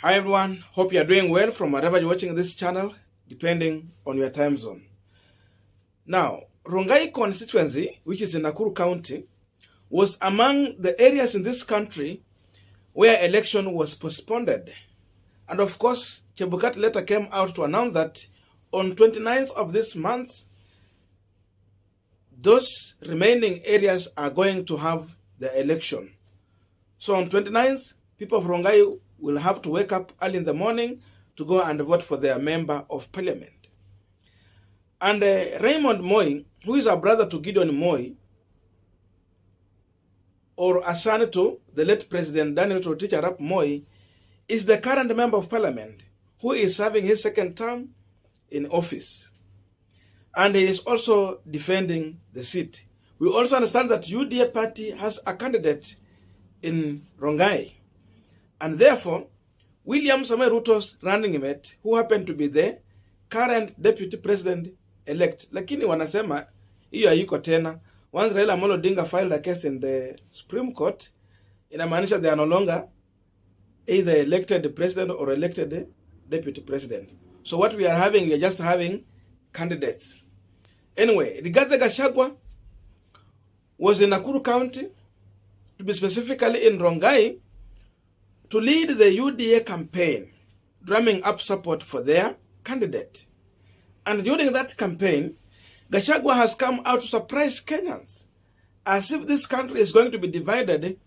Hi everyone, hope you are doing well from wherever you're watching this channel, depending on your time zone. Now, Rongai constituency, which is in Nakuru County, was among the areas in this country where election was postponed. And of course, Chebukati later came out to announce that on 29th of this month, those remaining areas are going to have the election. So on 29th, people of Rongai will have to wake up early in the morning to go and vote for their member of parliament. And Raymond Moi, who is a brother to Gideon Moi, or a son to the late President Daniel Toroitich Arap Moi, is the current member of parliament who is serving his second term in office. And he is also defending the seat. We also understand that UDA party has a candidate in Rongai. And therefore, William Samoei Ruto's running mate, who happened to be the current deputy president-elect, lakini wanasema hiyo hayuko tena. Once Raila Odinga filed a case in the Supreme Court, inamaanisha they are no longer either elected president or elected deputy president. So what we are just having candidates. Anyway, Rigathi Gachagua was in Nakuru County, to be specifically in Rongai, to lead the UDA campaign, drumming up support for their candidate. And during that campaign, Gachagua has come out to surprise Kenyans, as if this country is going to be divided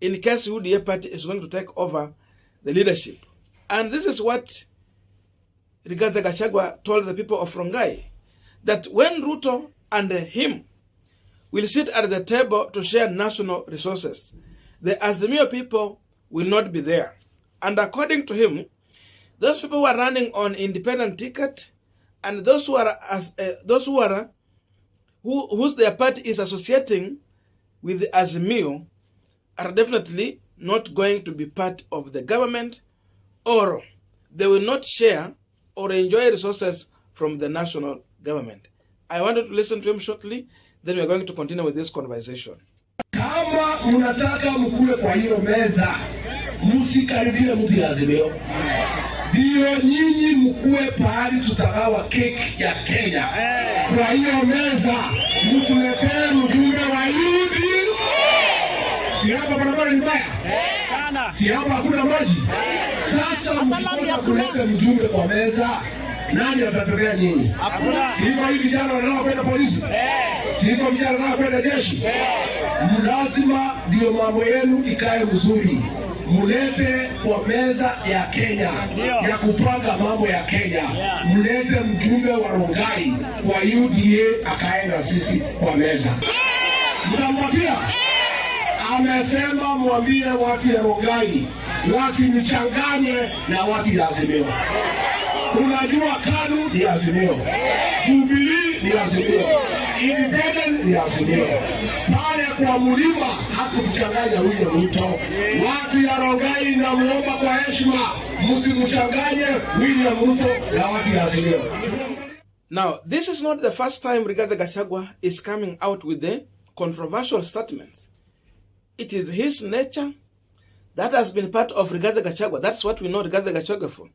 in case UDA party is going to take over the leadership. And this is what Rigathi Gachagua told the people of Rongai, that when Ruto and him will sit at the table to share national resources, the Azimio people will not be there. And according to him, those people who are running on independent ticket and those whose their party is associating with the Azimio are definitely not going to be part of the government, or they will not share or enjoy resources from the national government. I wanted to listen to him shortly, then we are going to continue with this conversation. Kama mnataka mkule kwa hiyo meza, msikaribie mtu ya Azimio. Ndio nyinyi mkue pahali tutagawa keki ya Kenya. Kwa hiyo meza, mtuletee mjumbe wa UDA. Si hapa barabara ni mbaya? Si hapa hakuna maji? Sasa mkikosa kuleta mjumbe kwa meza, nani atatetea nyinyi? Siko hivi vijana wanataka kwenda polisi? Siko vijana wanataka kwenda jeshi? Lazima ndio mambo yenu ikae mzuri. Mulete kwa meza ya Kenya, ya kupanga mambo ya Kenya. Mulete mjumbe wa Rongai kwa UDA akae na sisi kwa meza. Mtampatia? Amesema mwambie watu ya Rongai wasinichanganye na watu ya Azimio. Unajua KANU ni Azimio, Jubilee ni Azimio, Independent ni Azimio. Pale kwa mlima hakukuchanganya huyo Ruto. Watu ya Rongai na muomba kwa heshima, msimchanganye William Ruto na watu ya Azimio. Now, this is not the first time Rigathi Gachagua is coming out with the controversial statements. It is his nature that has been part of Rigathi Gachagua. That's what we know Rigathi Gachagua for.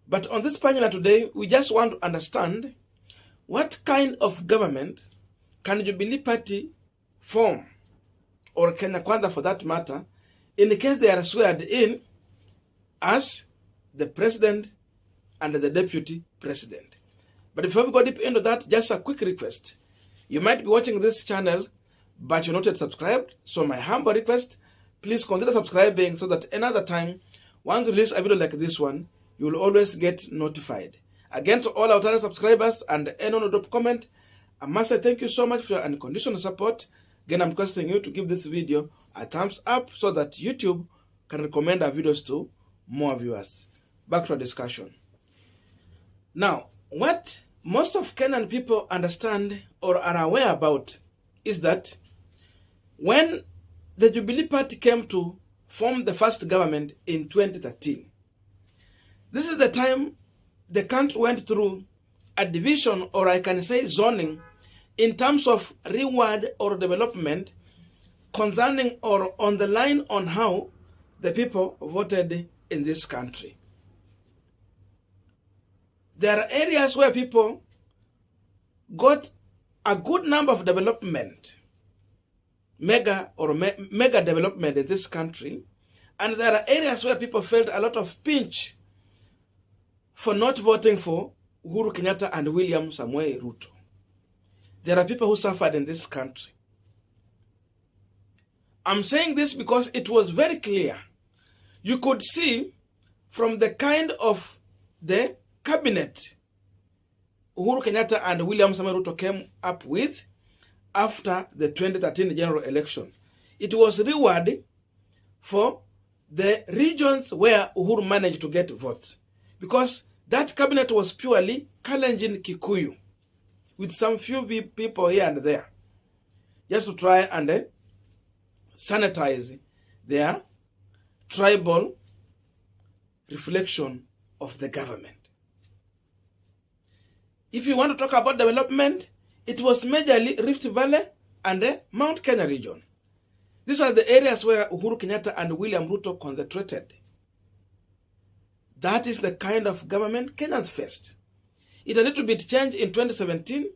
But on this panel today, we just want to understand what kind of government can Jubilee Party form, or Kenya Kwanza for that matter, in case they are sworn in as the president and the deputy president. But before we go deep into that, just a quick request. You might be watching this channel, but you're not yet subscribed. So my humble request, please consider subscribing so that another time, once we release a video like this one, you will always get notified. Again, to all our channel subscribers and anyone who drop comment, I must say thank you so much for your unconditional support. Again, I'm requesting you to give this video a thumbs up so that YouTube can recommend our videos to more viewers. Back to our discussion. Now, what most of Kenyan people understand or are aware about is that when the Jubilee Party came to form the first government in 2013, this is the time the country went through a division, or I can say zoning, in terms of reward or development concerning or on the line on how the people voted in this country. There are areas where people got a good number of development, mega development in this country, and there are areas where people felt a lot of pinch for not voting for Uhuru Kenyatta and William Samoei Ruto. There are people who suffered in this country. I'm saying this because it was very clear. You could see from the kind of the cabinet Uhuru Kenyatta and William Samoei Ruto came up with after the 2013 general election. It was reward for the regions where Uhuru managed to get votes, because that cabinet was purely Kalenjin Kikuyu with some few people here and there, just to try and sanitize their tribal reflection of the government. If you want to talk about development, it was majorly Rift Valley and the Mount Kenya region. These are the areas where Uhuru Kenyatta and William Ruto concentrated. That is the kind of government Kenyans faced. It a little bit changed in 2017,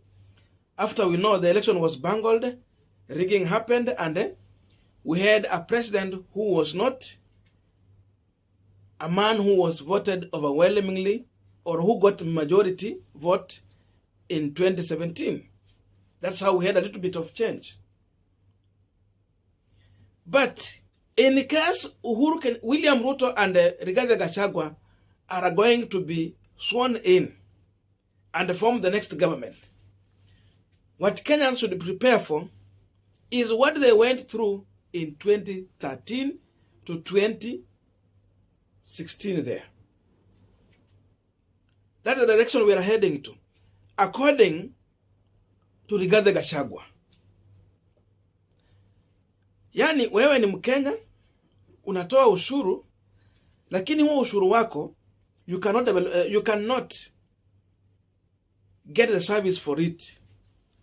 after we know the election was bungled, rigging happened, and we had a president who was not a man who was voted overwhelmingly or who got majority vote in 2017. That's how we had a little bit of change. But in case William Ruto and Rigathi Gachagua are going to be sworn in and form the next government, what Kenyans should prepare for is what they went through in 2013 to 2016 there. That's the direction we are heading to, according to Rigathi Gachagua. Yani wewe ni Mkenya, unatoa ushuru, lakini huo ushuru wako, you cannot get the service for it,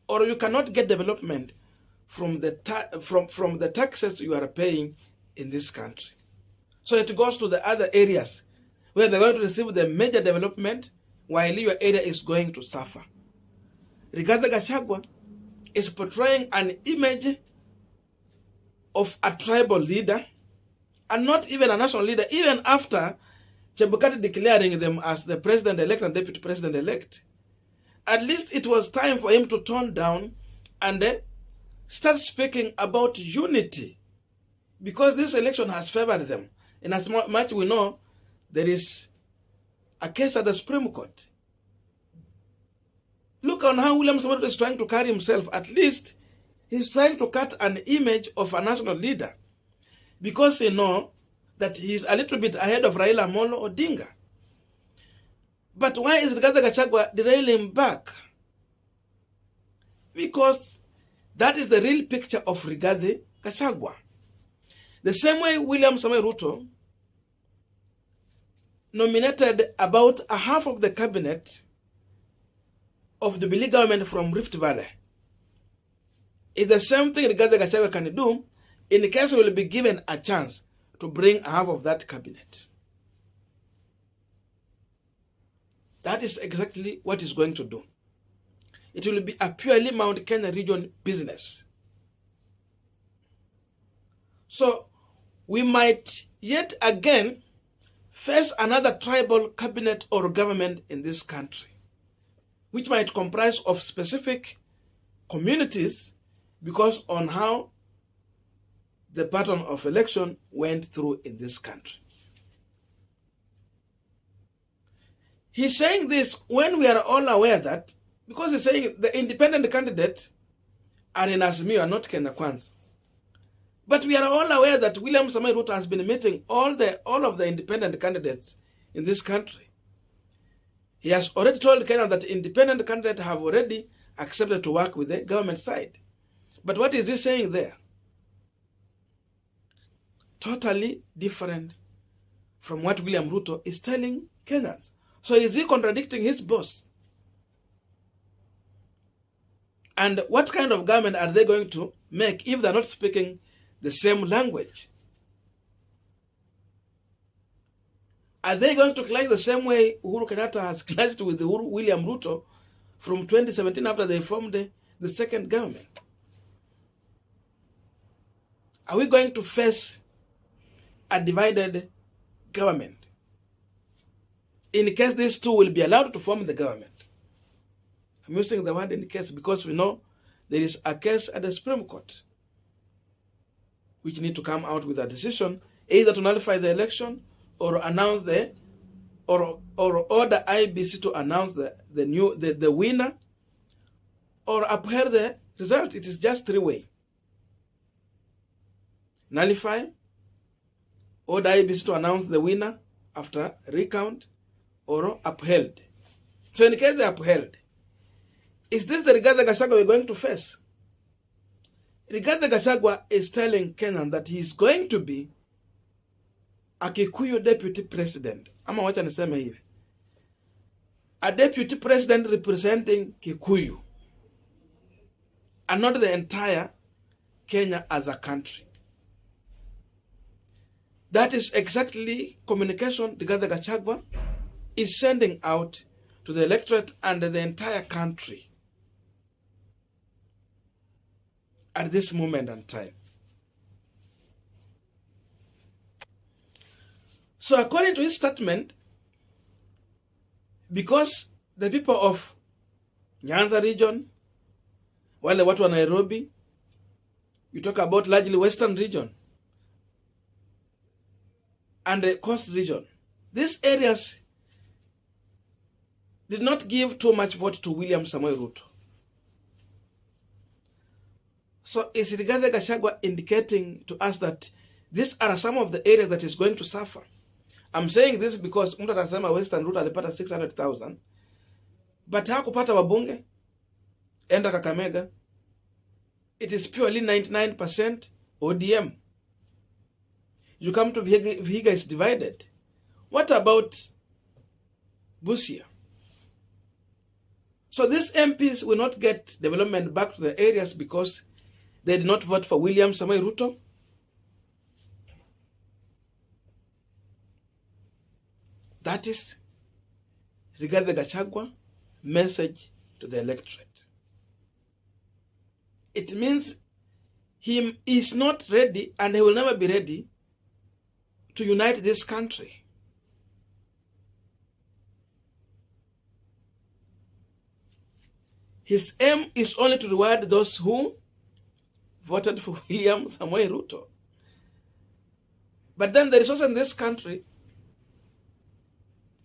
or you cannot get development from the taxes you are paying in this country. So it goes to the other areas where they're going to receive the major development while your area is going to suffer. Rigathi Gachagua is portraying an image of a tribal leader and not even a national leader, even after Chebukati declaring them as the president-elect and deputy president-elect. At least it was time for him to tone down and start speaking about unity, because this election has favored them. And as much we know, there is a case at the Supreme Court. Look on how William Samoei is trying to carry himself. At least he's trying to cut an image of a national leader, because he knows that he's a little bit ahead of railaodinga. But why is Rigathi Gachagua derailing back? Because that is the real picture of Rigathi Gachagua. The same way William Samoei Ruto nominated about a half of the cabinet of the Jubilee government from Rift Valley. It's the same thing Rigathi Gachagua can do in case he will be given a chance to bring half of that cabinet. That is exactly what he's going to do. It will be a purely Mount Kenya region business. So we might yet again face another tribal cabinet or government in this country, which might comprise of specific communities because on how the pattern of election went through in this country. He's saying this when we are all aware that, because he's saying the independent candidates are in Azimio and not Kenya Kwanza. But we are all aware that William Samoei Ruto has been meeting all of the independent candidates in this country. He has already told Kenya that independent candidates have already accepted to work with the government side. But what is he saying there? Totally different from what William Ruto is telling Kenyans. So is he contradicting his boss? And what kind of government are they going to make if they're not speaking the same language? Are they going to clash the same way Uhuru Kenyatta has clashed with William Ruto from 2017 after they formed the second government? Are we going to face a divided government in case these two will be allowed to form the government? I'm using the word in case because we know there is a case at the Supreme Court which need to come out with a decision either to nullify the election or announce or order IBC to announce the winner or uphold the result. It is just three-way. Nullify, order IBC to announce the winner after recount, or upheld. So in case they upheld, is this the Rigathi Gachagua we're going to face? Rigathi Gachagua is telling Kenyan that he is going to be a Kikuyu deputy president. Ama wacha niseme hivi. A deputy president representing Kikuyu. And not the entire Kenya as a country. That is exactly communication Rigathi Gachagua is sending out to the electorate and the entire country at this moment and time. So according to his statement, because the people of Nyanza region, wale watu wa Nairobi, you talk about largely Western region and the Coast region, these areas did not give too much vote to William Samoei Ruto. So is Rigathi Gachagua indicating to us that these are some of the areas that is going to suffer? I'm saying this because mtu atasema Western Ruto alipata 600,000 but hakupata wabunge, enda Kakamega, it is purely 99% ODM. You come to Vihiga, is divided. What about Busia? So these MPs will not get development back to the areas because they did not vote for William Samoei Ruto. That is Rigathi Gachagua message to the electorate. It means he is not ready and he will never be ready to unite this country. His aim is only to reward those who voted for William Samoei Ruto. But then the resources in this country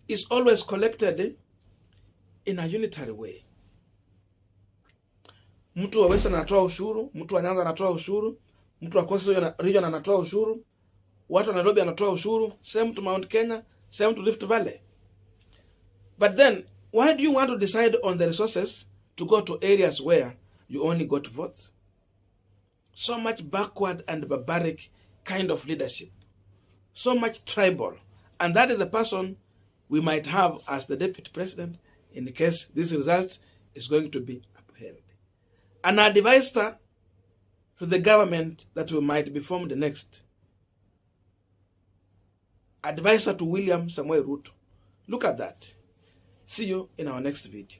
is always collected in a unitary way. Mtu wa Western anatoa ushuru, mtu wa Nyanza anatoa ushuru, mtu wa Coast region anatoa ushuru, watu wa Nairobi anatoa ushuru, same to Mount Kenya, same to Rift Valley. But then, why do you want to decide on the resources to go to areas where you only got votes? So much backward and barbaric kind of leadership. So much tribal. And that is the person we might have as the deputy president in case this result is going to be upheld. And I advised her to the government that we might be formed next. Advisor to William Samoei Ruto. Look at that. See you in our next video.